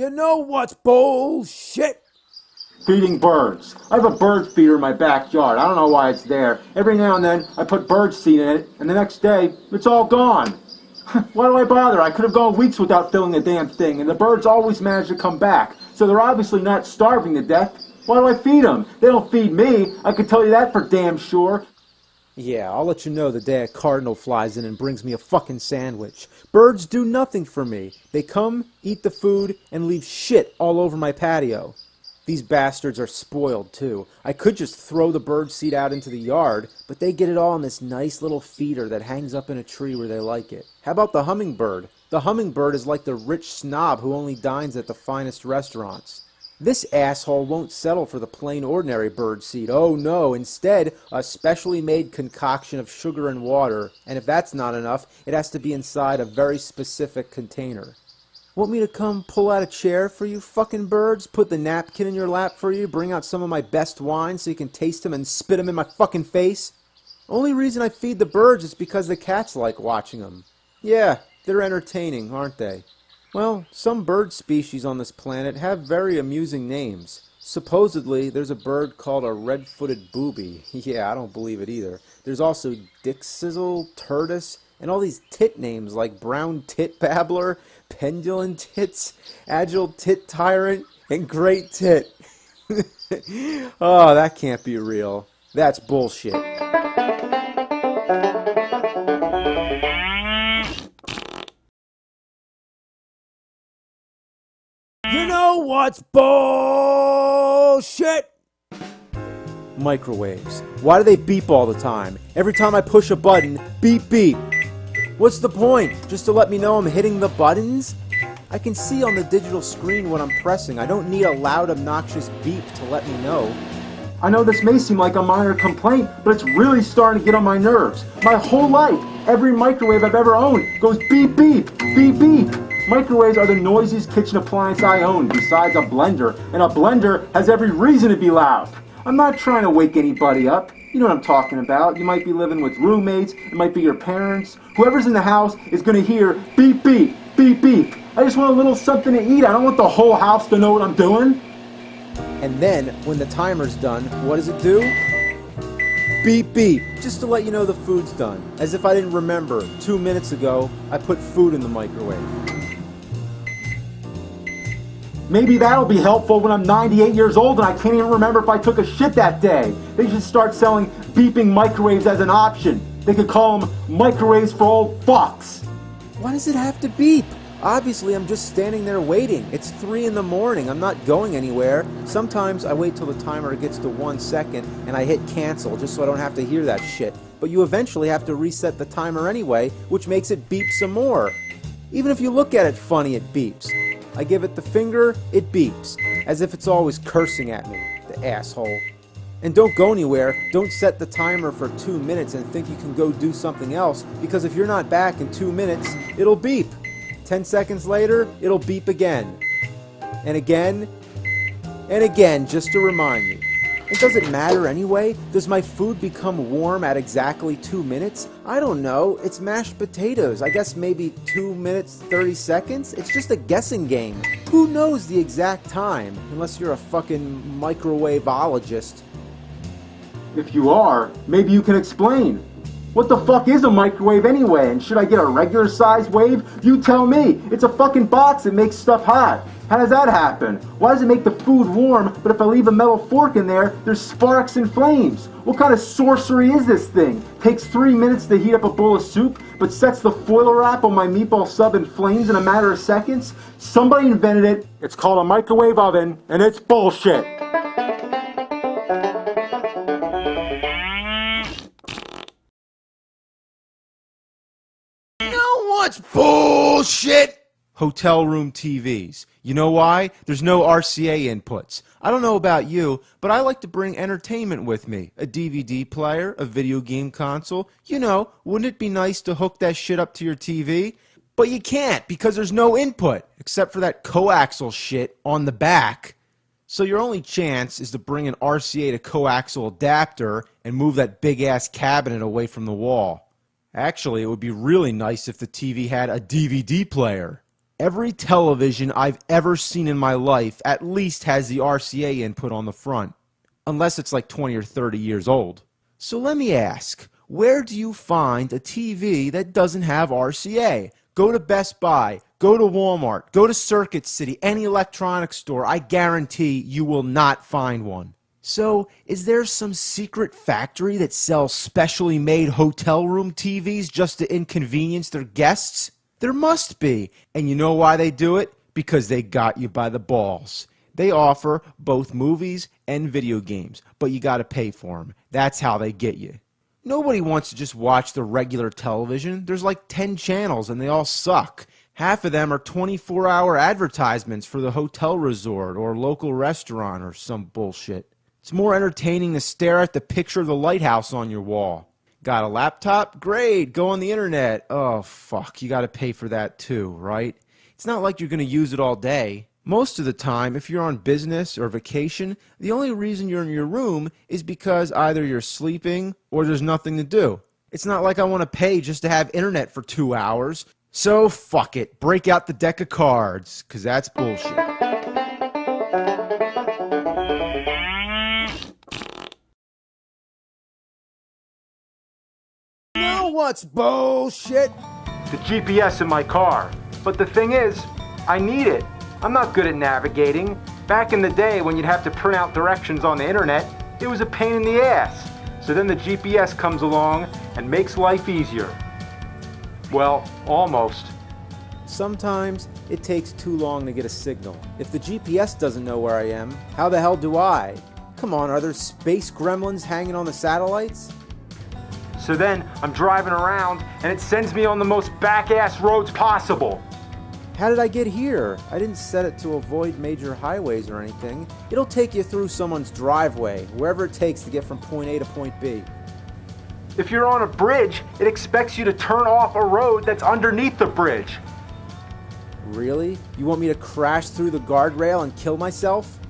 You know what's bullshit? Feeding birds. I have a bird feeder in my backyard. I don't know why it's there. Every now and then I put bird seed in it, and the next day it's all gone. Why do I bother? I could have gone weeks without filling the damn thing, and the birds always manage to come back. So they're obviously not starving to death. Why do I feed them? They don't feed me. I can tell you that for damn sure. Yeah, I'll let you know the day a cardinal flies in and brings me a fucking sandwich. Birds do nothing for me. They come, eat the food, and leave shit all over my patio. These bastards are spoiled, too. I could just throw the bird seed out into the yard, but they get it all in this nice little feeder that hangs up in a tree where they like it. How about the hummingbird? The hummingbird is like the rich snob who only dines at the finest restaurants. This asshole won't settle for the plain ordinary bird seed. Oh no, instead, a specially made concoction of sugar and water, and if that's not enough, it has to be inside a very specific container. Want me to come pull out a chair for you fucking birds? Put the napkin in your lap for you? Bring out some of my best wine so you can taste them and spit them in my fucking face? Only reason I feed the birds is because the cats like watching them. Yeah, they're entertaining, aren't they? Well, some bird species on this planet have very amusing names. Supposedly, there's a bird called a red-footed booby. Yeah, I don't believe it either. There's also Dick Sizzle, Turtis, and all these tit names like Brown Tit Babbler, Pendulum Tits, Agile Tit Tyrant, and Great Tit. Oh, that can't be real. That's bullshit. You know what's bullshit? Microwaves. Why do they beep all the time? Every time I push a button, beep beep. What's the point? Just to let me know I'm hitting the buttons? I can see on the digital screen what I'm pressing. I don't need a loud, obnoxious beep to let me know. I know this may seem like a minor complaint, but it's really starting to get on my nerves. My whole life, every microwave I've ever owned goes beep beep, beep beep. Microwaves are the noisiest kitchen appliance I own, besides a blender, and a blender has every reason to be loud. I'm not trying to wake anybody up. You know what I'm talking about. You might be living with roommates, it might be your parents. Whoever's in the house is going to hear beep beep, beep beep. I just want a little something to eat. I don't want the whole house to know what I'm doing. And then, when the timer's done, what does it do? Beep beep, just to let you know the food's done. As if I didn't remember, 2 minutes ago, I put food in the microwave. Maybe that'll be helpful when I'm 98 years old and I can't even remember if I took a shit that day. They should start selling beeping microwaves as an option. They could call them microwaves for old fucks. Why does it have to beep? Obviously, I'm just standing there waiting. It's 3 in the morning. I'm not going anywhere. Sometimes I wait till the timer gets to 1 second and I hit cancel just so I don't have to hear that shit. But you eventually have to reset the timer anyway, which makes it beep some more. Even if you look at it funny, it beeps. I give it the finger, it beeps, as if it's always cursing at me, the asshole. And don't go anywhere, don't set the timer for 2 minutes and think you can go do something else, because if you're not back in 2 minutes, it'll beep. 10 seconds later, it'll beep again. And again, just to remind you. And does it matter anyway? Does my food become warm at exactly 2 minutes? I don't know. It's mashed potatoes. I guess maybe 2 minutes, 30 seconds? It's just a guessing game. Who knows the exact time? Unless you're a fucking microwaveologist. If you are, maybe you can explain. What the fuck is a microwave anyway? And should I get a regular size wave? You tell me. It's a fucking box that makes stuff hot. How does that happen? Why does it make the food warm, but if I leave a metal fork in there, there's sparks and flames? What kind of sorcery is this thing? Takes 3 minutes to heat up a bowl of soup, but sets the foil wrap on my meatball sub in flames in a matter of seconds? Somebody invented it. It's called a microwave oven, and it's bullshit. You know what's bullshit? Hotel room TVs. You know why? There's no RCA inputs. I don't know about you, but I like to bring entertainment with me. A DVD player, a video game console. You know, wouldn't it be nice to hook that shit up to your TV? But you can't because there's no input, except for that coaxial shit on the back. So your only chance is to bring an RCA to coaxial adapter and move that big-ass cabinet away from the wall. Actually, it would be really nice if the TV had a DVD player. Every television I've ever seen in my life at least has the RCA input on the front, unless it's like 20 or 30 years old. So let me ask, where do you find a TV that doesn't have RCA? Go to Best Buy, go to Walmart, go to Circuit City, any electronics store. I guarantee you will not find one. So, is there some secret factory that sells specially made hotel room TVs just to inconvenience their guests? There must be. And you know why they do it? Because they got you by the balls. They offer both movies and video games, but you gotta pay for them. That's how they get you. Nobody wants to just watch the regular television. There's like 10 channels and they all suck. Half of them are 24-hour advertisements for the hotel resort or local restaurant or some bullshit. It's more entertaining to stare at the picture of the lighthouse on your wall. Got a laptop? Great, go on the internet. Oh, fuck, you gotta pay for that too, right? It's not like you're gonna use it all day. Most of the time, if you're on business or vacation, the only reason you're in your room is because either you're sleeping or there's nothing to do. It's not like I want to pay just to have internet for 2 hours. So, fuck it. Break out the deck of cards, because that's bullshit. What's bullshit? The GPS in my car. But the thing is, I need it. I'm not good at navigating. Back in the day when you'd have to print out directions on the internet, it was a pain in the ass. So then the GPS comes along and makes life easier. Well, almost. Sometimes it takes too long to get a signal. If the GPS doesn't know where I am, how the hell do I? Come on, are there space gremlins hanging on the satellites? So then I'm driving around and it sends me on the most back-ass roads possible. How did I get here? I didn't set it to avoid major highways or anything. It'll take you through someone's driveway, wherever it takes to get from point A to point B. If you're on a bridge, it expects you to turn off a road that's underneath the bridge. Really? You want me to crash through the guardrail and kill myself?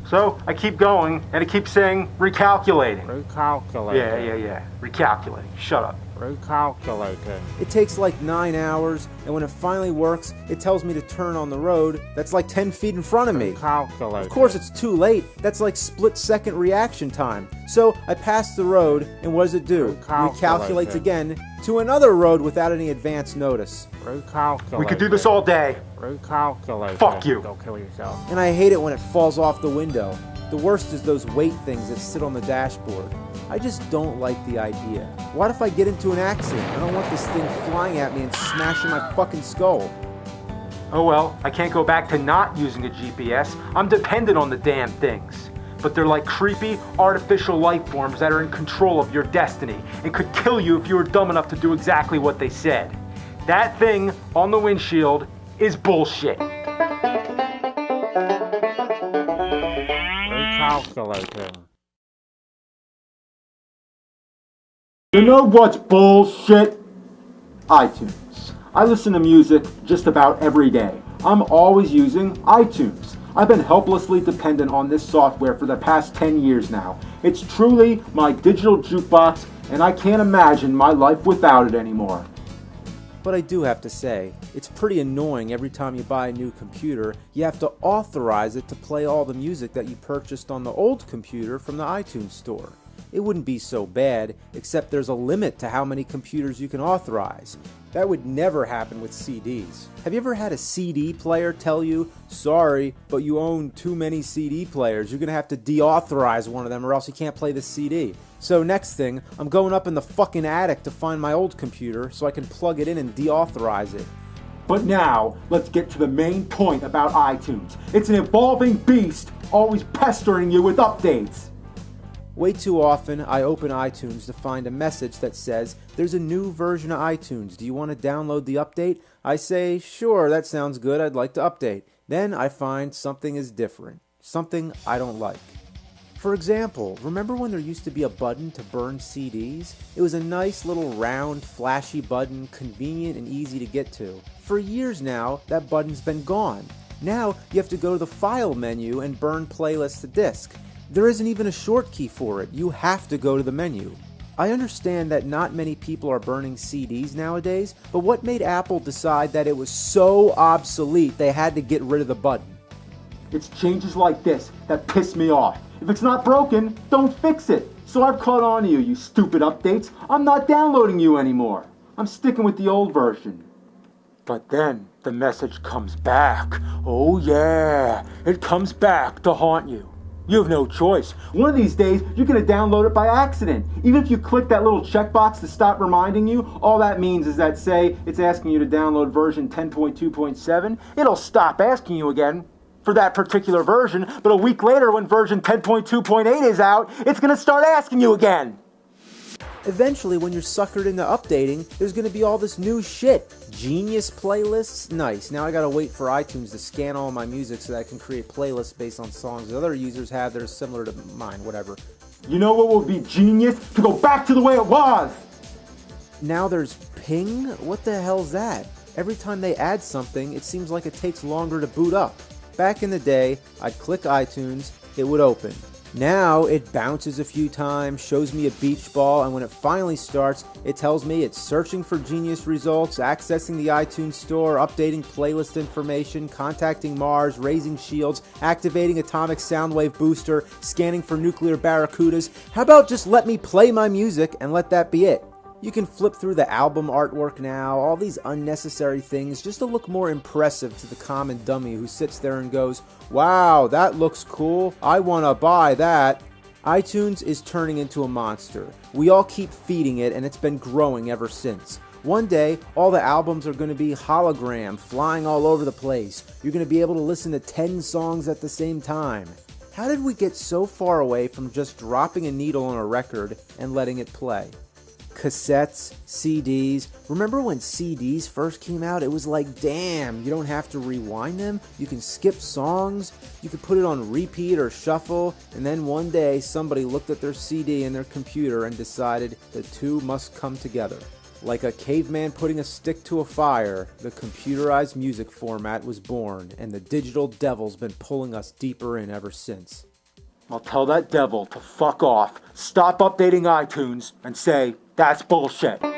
So I keep going, and it keeps saying recalculating. Recalculating. Yeah. Recalculating. Shut up. Recalculating. It takes like 9 hours, and when it finally works, it tells me to turn on the road that's like 10 feet in front of me. Recalculating. Of course, it's too late. That's like split-second reaction time. So I pass the road, and what does it do? Recalculates again to another road without any advance notice. Recalculating. We could do this all day. Recalculating. Fuck you. Don't kill yourself. And I hate it when it falls off the window. The worst is those weight things that sit on the dashboard. I just don't like the idea. What if I get into an accident? I don't want this thing flying at me and smashing my fucking skull. Oh well, I can't go back to not using a GPS. I'm dependent on the damn things. But they're like creepy, artificial life forms that are in control of your destiny and could kill you if you were dumb enough to do exactly what they said. That thing on the windshield is bullshit. Recalculating. You know what's bullshit? iTunes. I listen to music just about every day. I'm always using iTunes. I've been helplessly dependent on this software for the past 10 years now. It's truly my digital jukebox, and I can't imagine my life without it anymore. But I do have to say, it's pretty annoying every time you buy a new computer, you have to authorize it to play all the music that you purchased on the old computer from the iTunes store. It wouldn't be so bad, except there's a limit to how many computers you can authorize. That would never happen with CDs. Have you ever had a CD player tell you, sorry, but you own too many CD players, you're going to have to deauthorize one of them or else you can't play the CD? So next thing, I'm going up in the fucking attic to find my old computer so I can plug it in and deauthorize it. But now, let's get to the main point about iTunes. It's an evolving beast, always pestering you with updates. Way too often, I open iTunes to find a message that says, there's a new version of iTunes. Do you want to download the update? I say, sure, that sounds good. I'd like to update. Then I find something is different. Something I don't like. For example, remember when there used to be a button to burn CDs? It was a nice little round, flashy button, convenient and easy to get to. For years now, that button's been gone. Now, you have to go to the File menu and burn playlists to disk. There isn't even a short key for it. You have to go to the menu. I understand that not many people are burning CDs nowadays, but what made Apple decide that it was so obsolete they had to get rid of the button? It's changes like this that piss me off. If it's not broken, don't fix it. So I've caught on to you, you stupid updates. I'm not downloading you anymore. I'm sticking with the old version. But then the message comes back. Oh yeah, it comes back to haunt you. You have no choice. One of these days, you're going to download it by accident. Even if you click that little checkbox to stop reminding you, all that means is that, say, it's asking you to download version 10.2.7, it'll stop asking you again for that particular version, but a week later when version 10.2.8 is out, it's going to start asking you again. Eventually, when you're suckered into updating, there's going to be all this new shit. Genius playlists? Nice. Now I gotta wait for iTunes to scan all my music so that I can create playlists based on songs that other users have that are similar to mine, whatever. You know what would be genius? To go back to the way it was! Now there's ping? What the hell's that? Every time they add something, it seems like it takes longer to boot up. Back in the day, I'd click iTunes, it would open. Now it bounces a few times, shows me a beach ball, and when it finally starts, it tells me it's searching for Genius results, accessing the iTunes store, updating playlist information, contacting Mars, raising shields, activating atomic soundwave booster, scanning for nuclear barracudas. How about just let me play my music and let that be it? You can flip through the album artwork now, all these unnecessary things just to look more impressive to the common dummy who sits there and goes, wow, that looks cool, I want to buy that. iTunes is turning into a monster. We all keep feeding it and it's been growing ever since. One day, all the albums are going to be hologram, flying all over the place. You're going to be able to listen to 10 songs at the same time. How did we get so far away from just dropping a needle on a record and letting it play? Cassettes, CDs. Remember when CDs first came out? It was like, damn, you don't have to rewind them. You can skip songs. You can put it on repeat or shuffle. And then one day, somebody looked at their CD in their computer and decided the two must come together. Like a caveman putting a stick to a fire, the computerized music format was born, and the digital devil's been pulling us deeper in ever since. I'll tell that devil to fuck off, stop updating iTunes, and say, that's bullshit. Know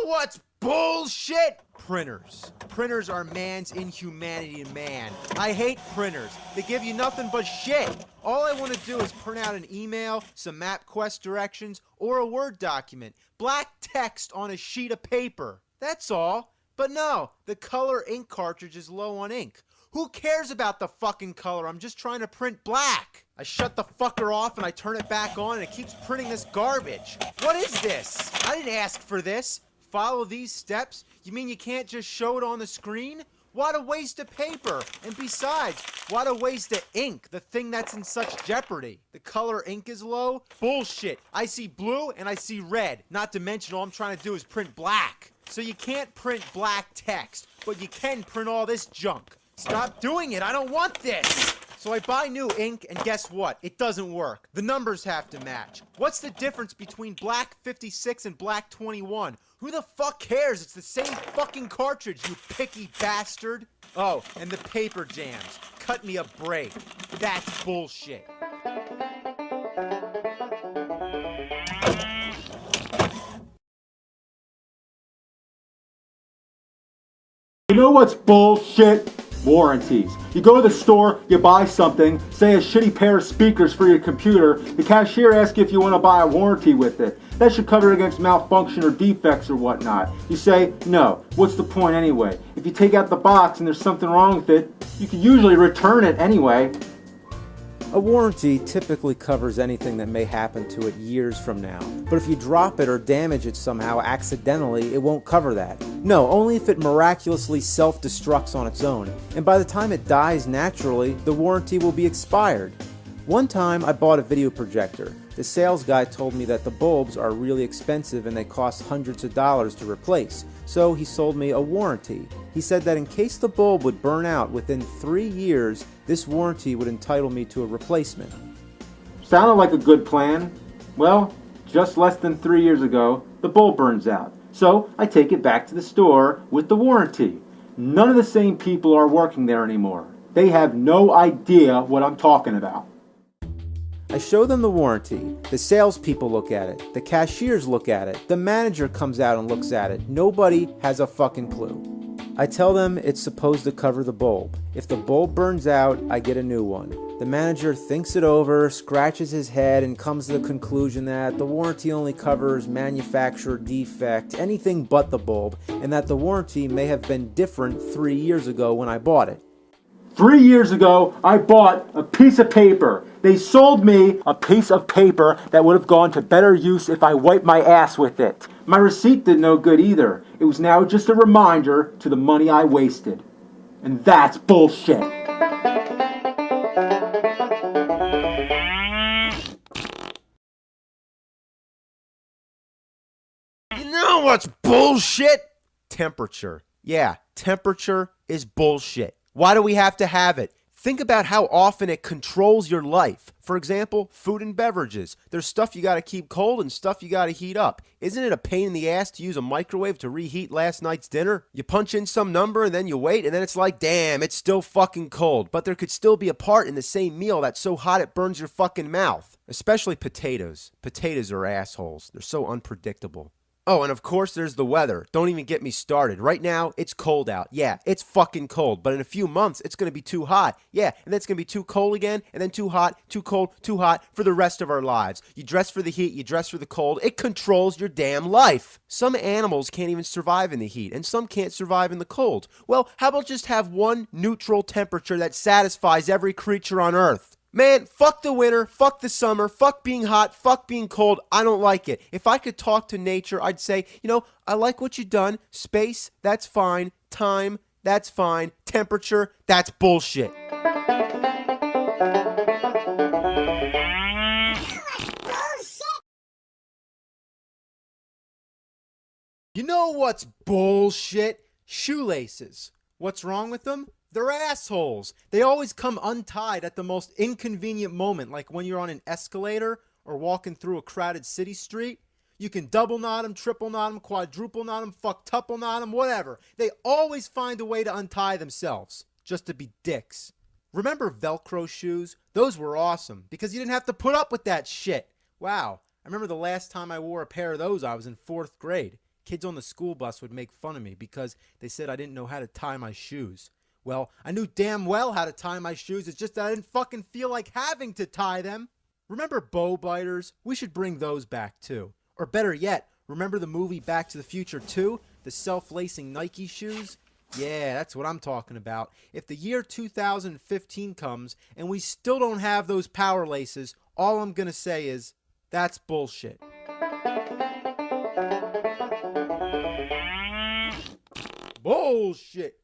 what's bullshit? Printers. Printers are man's inhumanity to man. I hate printers. They give you nothing but shit. All I want to do is print out an email, some MapQuest directions, or a Word document. Black text on a sheet of paper. That's all. But no, the color ink cartridge is low on ink. Who cares about the fucking color? I'm just trying to print black. I shut the fucker off and I turn it back on and it keeps printing this garbage. What is this? I didn't ask for this. Follow these steps? You mean you can't just show it on the screen? What a waste of paper. And besides, what a waste of ink, the thing that's in such jeopardy. The color ink is low? Bullshit. I see blue and I see red. Not to mention all I'm trying to do is print black. So you can't print black text, but you can print all this junk. Stop doing it. I don't want this. So I buy new ink, and guess what? It doesn't work. The numbers have to match. What's the difference between black 56 and black 21? Who the fuck cares? It's the same fucking cartridge, you picky bastard. Oh, and the paper jams. Cut me a break. That's bullshit. You know what's bullshit? Warranties. You go to the store, you buy something, say a shitty pair of speakers for your computer, the cashier asks you if you want to buy a warranty with it. That should cover it against malfunction or defects or whatnot. You say, no, what's the point anyway? If you take out the box and there's something wrong with it, you can usually return it anyway. A warranty typically covers anything that may happen to it years from now, but if you drop it or damage it somehow accidentally, it won't cover that. No, only if it miraculously self-destructs on its own, and by the time it dies naturally, the warranty will be expired. One time I bought a video projector. The sales guy told me that the bulbs are really expensive and they cost hundreds of dollars to replace, so he sold me a warranty. He said that in case the bulb would burn out within 3 years, this warranty would entitle me to a replacement. Sounded like a good plan. Well, just less than 3 years ago, the bulb burns out. So I take it back to the store with the warranty. None of the same people are working there anymore. They have no idea what I'm talking about. I show them the warranty. The salespeople look at it. The cashiers look at it. The manager comes out and looks at it. Nobody has a fucking clue. I tell them it's supposed to cover the bulb. If the bulb burns out, I get a new one. The manager thinks it over, scratches his head, and comes to the conclusion that the warranty only covers manufacturer defect, anything but the bulb, and that the warranty may have been different 3 years ago when I bought it. 3 years ago, I bought a piece of paper. They sold me a piece of paper that would have gone to better use if I wiped my ass with it. My receipt did no good either. It was now just a reminder to the money I wasted. And that's bullshit. You know what's bullshit? Temperature. Yeah, temperature is bullshit. Why do we have to have it? Think about how often it controls your life. For example, food and beverages. There's stuff you gotta keep cold and stuff you gotta heat up. Isn't it a pain in the ass to use a microwave to reheat last night's dinner? You punch in some number and then you wait and then it's like, damn, it's still fucking cold. But there could still be a part in the same meal that's so hot it burns your fucking mouth. Especially potatoes. Potatoes are assholes. They're so unpredictable. Oh, and of course there's the weather. Don't even get me started. Right now, it's cold out. Yeah, it's fucking cold. But in a few months, it's going to be too hot. Yeah, and then it's going to be too cold again, and then too hot, too cold, too hot for the rest of our lives. You dress for the heat, you dress for the cold. It controls your damn life. Some animals can't even survive in the heat, and some can't survive in the cold. Well, how about just have one neutral temperature that satisfies every creature on Earth? Man, fuck the winter, fuck the summer, fuck being hot, fuck being cold. I don't like it. If I could talk to nature, I'd say, you know, I like what you've done. Space, that's fine. Time, that's fine. Temperature, that's bullshit. You know what's bullshit? Shoelaces. What's wrong with them? They're assholes. They always come untied at the most inconvenient moment, like when you're on an escalator or walking through a crowded city street. You can double knot them, triple knot them, quadruple knot them, fucktuple knot them, whatever. They always find a way to untie themselves, just to be dicks. Remember Velcro shoes? Those were awesome, because you didn't have to put up with that shit. Wow, I remember the last time I wore a pair of those, I was in 4th grade. Kids on the school bus would make fun of me because they said I didn't know how to tie my shoes. Well, I knew damn well how to tie my shoes. It's just that I didn't fucking feel like having to tie them. Remember bow biters? We should bring those back too. Or better yet, remember the movie Back to the Future 2? The self-lacing Nike shoes? Yeah, that's what I'm talking about. If the year 2015 comes and we still don't have those power laces, all I'm gonna say is, that's bullshit. Bullshit.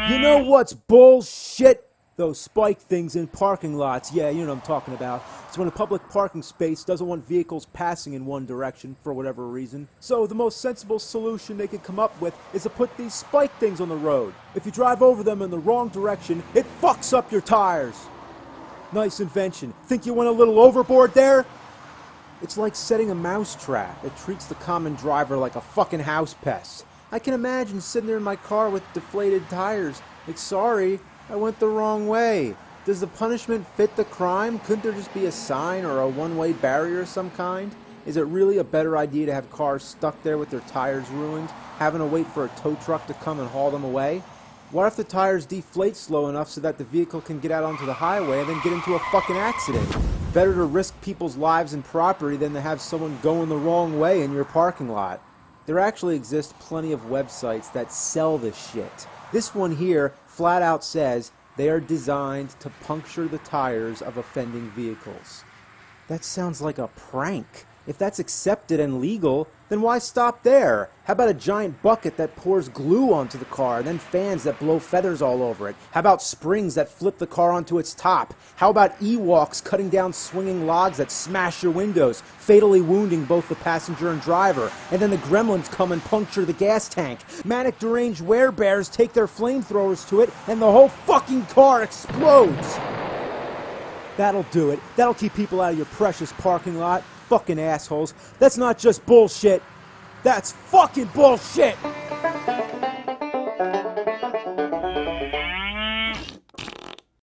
You know what's bullshit? Those spike things in parking lots. Yeah, you know what I'm talking about. It's when a public parking space doesn't want vehicles passing in one direction for whatever reason. So the most sensible solution they could come up with is to put these spike things on the road. If you drive over them in the wrong direction, it fucks up your tires. Nice invention. Think you went a little overboard there? It's like setting a mousetrap. It treats the common driver like a fucking house pest. I can imagine sitting there in my car with deflated tires. Like, sorry, I went the wrong way. Does the punishment fit the crime? Couldn't there just be a sign or a one-way barrier of some kind? Is it really a better idea to have cars stuck there with their tires ruined, having to wait for a tow truck to come and haul them away? What if the tires deflate slow enough so that the vehicle can get out onto the highway and then get into a fucking accident? Better to risk people's lives and property than to have someone going the wrong way in your parking lot. There actually exist plenty of websites that sell this shit. This one here flat out says they are designed to puncture the tires of offending vehicles. That sounds like a prank. If that's accepted and legal, then why stop there? How about a giant bucket that pours glue onto the car, and then fans that blow feathers all over it? How about springs that flip the car onto its top? How about Ewoks cutting down swinging logs that smash your windows, fatally wounding both the passenger and driver? And then the gremlins come and puncture the gas tank. Manic deranged werebears take their flamethrowers to it, and the whole fucking car explodes! That'll do it. That'll keep people out of your precious parking lot. Fucking assholes. That's not just bullshit. That's fucking bullshit!